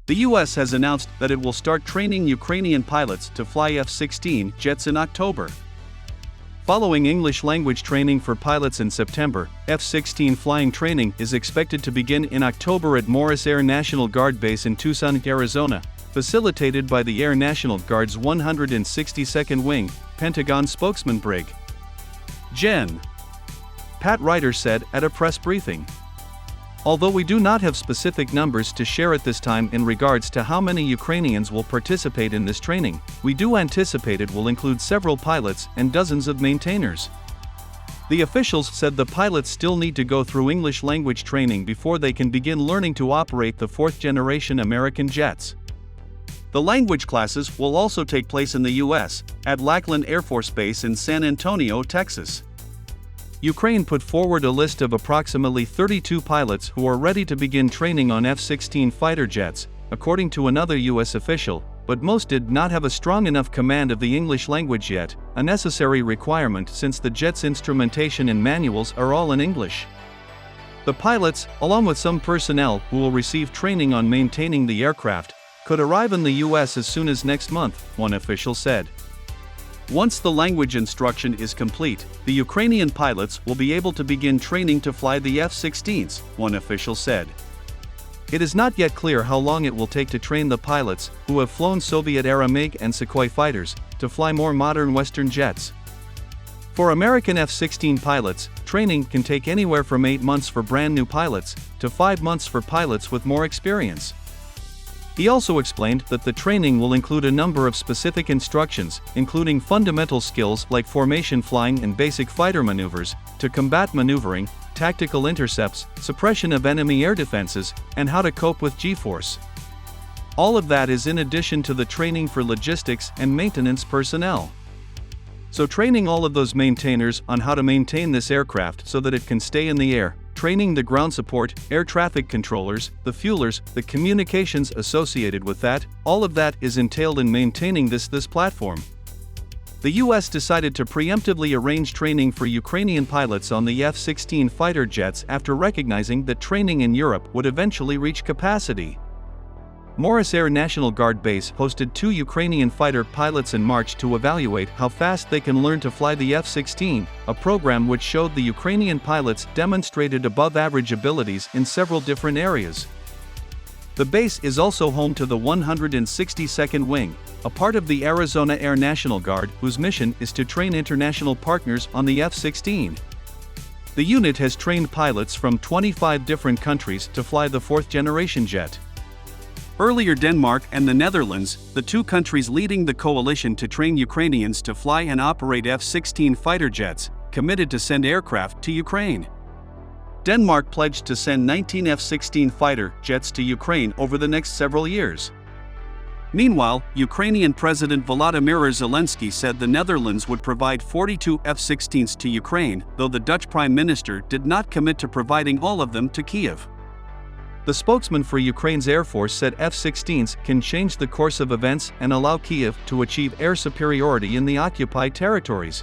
The US has announced that it will start training Ukrainian pilots to fly F-16 jets in October. Following English language training for pilots in September, F-16 flying training is expected to begin in October at Morris Air National Guard Base in Tucson, Arizona, facilitated by the Air National Guard's 162nd Wing, Pentagon spokesman Brig. Gen. Pat Ryder said at a press briefing. Although we do not have specific numbers to share at this time in regards to how many Ukrainians will participate in this training, we do anticipate it will include several pilots and dozens of maintainers. The officials said the pilots still need to go through English language training before they can begin learning to operate the fourth-generation American jets. The language classes will also take place in the U.S., at Lackland Air Force Base in San Antonio, Texas. Ukraine put forward a list of approximately 32 pilots who are ready to begin training on F-16 fighter jets, according to another U.S. official, but most did not have a strong enough command of the English language yet, a necessary requirement since the jet's instrumentation and manuals are all in English. The pilots, along with some personnel who will receive training on maintaining the aircraft, could arrive in the U.S. as soon as next month, one official said. Once the language instruction is complete, the Ukrainian pilots will be able to begin training to fly the F-16s, one official said. It is not yet clear how long it will take to train the pilots, who have flown Soviet-era MiG and Sukhoi fighters, to fly more modern Western jets. For American F-16 pilots, training can take anywhere from 8 months for brand new pilots, to 5 months for pilots with more experience. He also explained that the training will include a number of specific instructions, including fundamental skills like formation flying and basic fighter maneuvers, to combat maneuvering, tactical intercepts, suppression of enemy air defenses, and how to cope with G-force. All of that is in addition to the training for logistics and maintenance personnel. So training all of those maintainers on how to maintain this aircraft so that it can stay in the air, training the ground support, air traffic controllers, the fuelers, the communications associated with that, all of that is entailed in maintaining this platform. The US decided to preemptively arrange training for Ukrainian pilots on the F-16 fighter jets after recognizing that training in Europe would eventually reach capacity. Morris Air National Guard Base hosted 2 Ukrainian fighter pilots in March to evaluate how fast they can learn to fly the F-16, a program which showed the Ukrainian pilots demonstrated above-average abilities in several different areas. The base is also home to the 162nd Wing, a part of the Arizona Air National Guard whose mission is to train international partners on the F-16. The unit has trained pilots from 25 different countries to fly the fourth-generation jet. Earlier, Denmark and the Netherlands, the 2 countries leading the coalition to train Ukrainians to fly and operate F-16 fighter jets, committed to send aircraft to Ukraine. Denmark pledged to send 19 F-16 fighter jets to Ukraine over the next several years. Meanwhile, Ukrainian President Volodymyr Zelensky said the Netherlands would provide 42 F-16s to Ukraine, though the Dutch Prime Minister did not commit to providing all of them to Kiev. The spokesman for Ukraine's Air Force said F-16s can change the course of events and allow Kiev to achieve air superiority in the occupied territories.